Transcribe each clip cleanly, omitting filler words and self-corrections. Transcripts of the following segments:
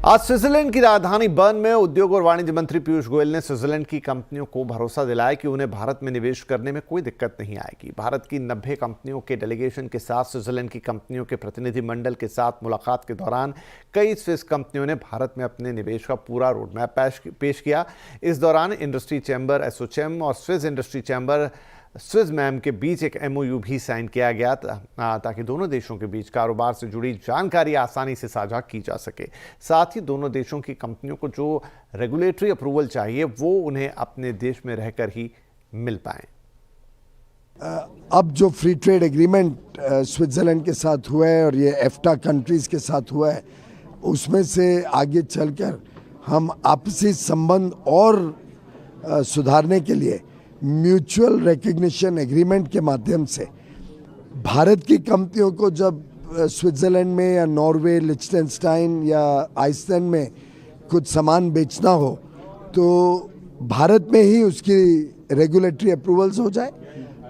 आज स्विट्जरलैंड की राजधानी बर्न में उद्योग और वाणिज्य मंत्री पीयूष गोयल ने स्विट्जरलैंड की कंपनियों को भरोसा दिलाया कि उन्हें भारत में निवेश करने में कोई दिक्कत नहीं आएगी। भारत की 90 कंपनियों के डेलीगेशन के साथ स्विट्जरलैंड की कंपनियों के प्रतिनिधिमंडल के साथ मुलाकात के दौरान कई स्विस कंपनियों ने भारत में अपने निवेश का पूरा रोडमैप पेश किया। इस दौरान इंडस्ट्री चैम्बर एसोचैम और स्विस इंडस्ट्री चैम्बर स्विसमैम के बीच एक एमओयू भी साइन किया गया ताकि दोनों देशों के बीच कारोबार से जुड़ी जानकारी आसानी से साझा की जा सके। साथ ही दोनों देशों की कंपनियों को जो रेगुलेटरी अप्रूवल चाहिए वो उन्हें अपने देश में रहकर ही मिल पाए। अब जो फ्री ट्रेड एग्रीमेंट स्विट्जरलैंड के साथ हुआ है और ये एफ्टा कंट्रीज के साथ हुआ है, उसमें से आगे चलकर हम आपसी संबंध और सुधारने के लिए म्यूचुअल रिकग्निशन एग्रीमेंट के माध्यम से भारत की कंपनियों को जब स्विट्जरलैंड में या नॉर्वे, लिechtenstein या आइसलैंड में कुछ सामान बेचना हो तो भारत में ही उसकी रेगुलेटरी अप्रूवल्स हो जाए,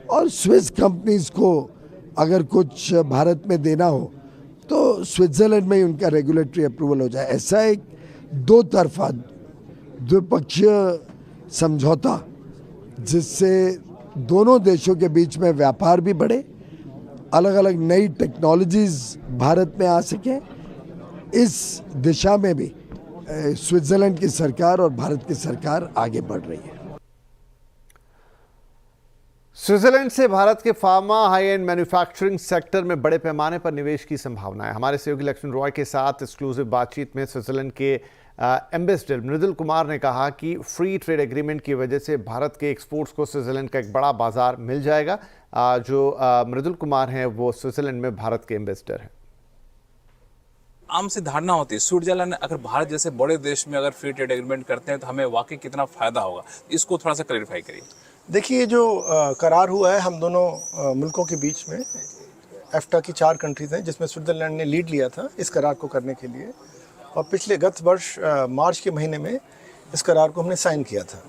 और स्विस कंपनीज को अगर कुछ भारत में देना हो तो स्विट्जरलैंड में ही उनका रेगुलेटरी अप्रूवल हो जाए। ऐसा एक दो तरफा द्विपक्षीय समझौता जिससे दोनों देशों के बीच में व्यापार भी बढ़े, अलग अलग नई टेक्नोलॉजीज भारत में आ सके, इस दिशा में भी स्विट्जरलैंड की सरकार और भारत की सरकार आगे बढ़ रही है। स्विट्जरलैंड से भारत के pharma high and manufacturing sector में बड़े पैमाने पर निवेश की संभावना है। हमारे सहयोगी लक्ष्मण रॉय के साथ एक्सक्लूसिव बातचीत में स्विट्जरलैंड के एम्बेसडर मृदुल कुमार ने कहा कि फ्री ट्रेड एग्रीमेंट की वजह से भारत के एक्सपोर्ट्स को स्विट्जरलैंड का एक बड़ा बाजार मिल जाएगा। जो मृदुल कुमार हैं वो स्विट्जरलैंड में भारत के एम्बेसडर हैं। आम सी धारणा होती है स्विट्जरलैंड अगर भारत जैसे बड़े देश में अगर फ्री ट्रेड एग्रीमेंट करते हैं तो हमें वाकई कितना फायदा होगा, इसको थोड़ा सा क्लैरिफाई करिए। देखिए, जो करार हुआ है हम दोनों मुल्कों के बीच में, एफ्टा की 4 कंट्रीज हैं जिसमें स्विट्जरलैंड ने लीड लिया था इस करार को करने के लिए, और पिछले गत वर्ष मार्च के महीने में इस करार को हमने साइन किया था।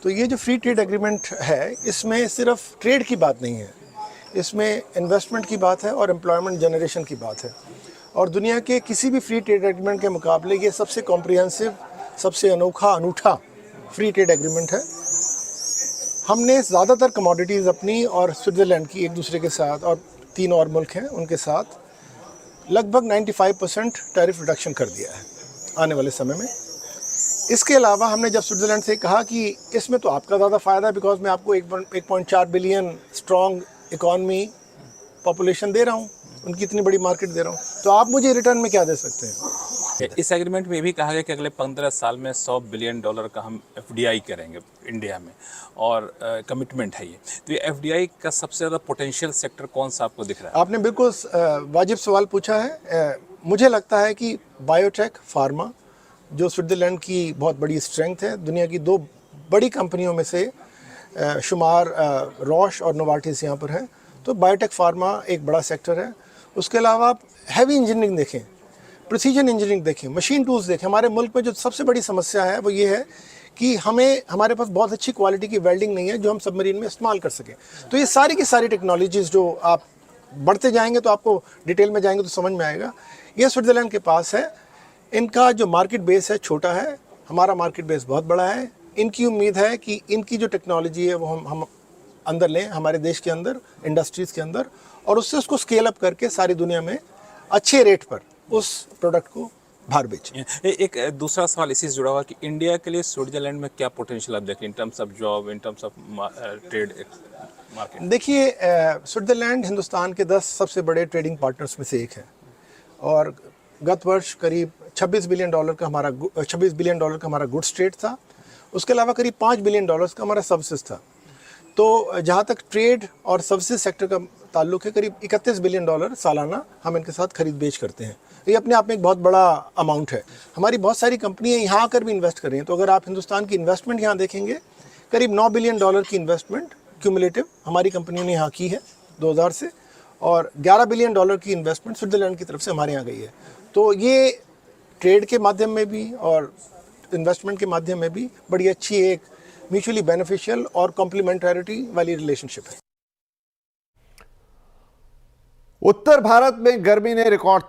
तो ये जो फ्री ट्रेड एग्रीमेंट है इसमें सिर्फ ट्रेड की बात नहीं है, इसमें इन्वेस्टमेंट की बात है और एम्प्लॉयमेंट जनरेशन की बात है, और दुनिया के किसी भी फ्री ट्रेड एग्रीमेंट के मुकाबले ये सबसे कॉम्प्रिहेंसिव, सबसे अनूठा फ्री ट्रेड एग्रीमेंट है। हमने ज़्यादातर कमोडिटीज़ अपनी और स्विट्ज़रलैंड की एक दूसरे के साथ, और 3 और मुल्क हैं उनके साथ, लगभग 95% टैरिफ रिडक्शन कर दिया है आने वाले समय में। इसके अलावा हमने जब स्विट्ज़रलैंड से कहा कि इसमें तो आपका ज़्यादा फ़ायदा है बिकॉज मैं आपको 1.4 बिलियन स्ट्रॉन्ग इकॉनमी पॉपुलेशन दे रहा हूँ, उनकी इतनी बड़ी मार्केट दे रहा हूँ, तो आप मुझे रिटर्न में क्या दे सकते हैं। इस एग्रीमेंट में ये भी कहा गया कि अगले 15 साल में $100 बिलियन का हम FDI करेंगे इंडिया में, और कमिटमेंट है ये। तो ये FDI का सबसे ज़्यादा पोटेंशियल सेक्टर कौन सा आपको दिख रहा है? आपने बिल्कुल वाजिब सवाल पूछा है। मुझे लगता है कि बायोटेक, फार्मा, जो स्विट्ज़रलैंड की बहुत बड़ी स्ट्रेंथ है, दुनिया की 2 बड़ी कंपनियों में से शुमार रॉश और नोवार्टिस यहाँ पर है, तो बायोटेक फार्मा एक बड़ा सेक्टर है। उसके अलावा आप हैवी इंजीनियरिंग देखें, प्रिसीजन इंजीनियरिंग देखें, मशीन टूल्स देखें। हमारे मुल्क में जो सबसे बड़ी समस्या है वो ये है कि हमारे पास बहुत अच्छी क्वालिटी की वेल्डिंग नहीं है जो हम सबमरीन में इस्तेमाल कर सकें। तो ये सारी की सारी टेक्नोलॉजीज़ जो आप बढ़ते जाएंगे तो आपको डिटेल में जाएंगे तो समझ में आएगा, ये स्विट्ज़रलैंड के पास है। इनका जो मार्केट बेस है छोटा है, हमारा मार्केट बेस बहुत बड़ा है। इनकी उम्मीद है कि इनकी जो टेक्नोलॉजी है वो हम अंदर लें, हमारे देश के अंदर, इंडस्ट्रीज़ के अंदर, और उससे उसको स्केल अप करके सारी दुनिया में अच्छे रेट पर उस प्रोडक्ट को बाहर बेचें। एक दूसरा सवाल इसी से जुड़ा हुआ कि इंडिया के लिए स्विट्जरलैंड में क्या पोटेंशियल आप देखें in terms of job, in terms of trade market? देखिए, स्विट्जरलैंड हिंदुस्तान के 10 सबसे बड़े ट्रेडिंग पार्टनर्स में से एक है, और गत वर्ष करीब $26 बिलियन का हमारा गुड्स ट्रेड था। उसके अलावा करीब $5 बिलियन का हमारा सर्विसेज था। तो जहाँ तक ट्रेड और सर्विसेज सेक्टर का ताल्लुक है, करीब $31 बिलियन सालाना हम इनके साथ खरीद बेच करते हैं। ये अपने आप में एक बहुत बड़ा अमाउंट है। हमारी बहुत सारी कंपनियां यहाँ आकर भी इन्वेस्ट कर रही हैं। तो अगर आप हिंदुस्तान की इन्वेस्टमेंट यहाँ देखेंगे, करीब $9 बिलियन की इन्वेस्टमेंट क्यूमुलेटिव हमारी कंपनियों ने यहाँ की है 2000 से, और $11 बिलियन की इन्वेस्टमेंट स्विट्ज़रलैंड की तरफ से हमारे यहाँ गई है। तो ये ट्रेड के माध्यम में भी और इन्वेस्टमेंट के माध्यम में भी बड़ी अच्छी एक म्यूचुअली बेनिफिशियल और कॉम्प्लीमेंटरिटी वाली रिलेशनशिप है। उत्तर भारत में गर्मी ने रिकॉर्ड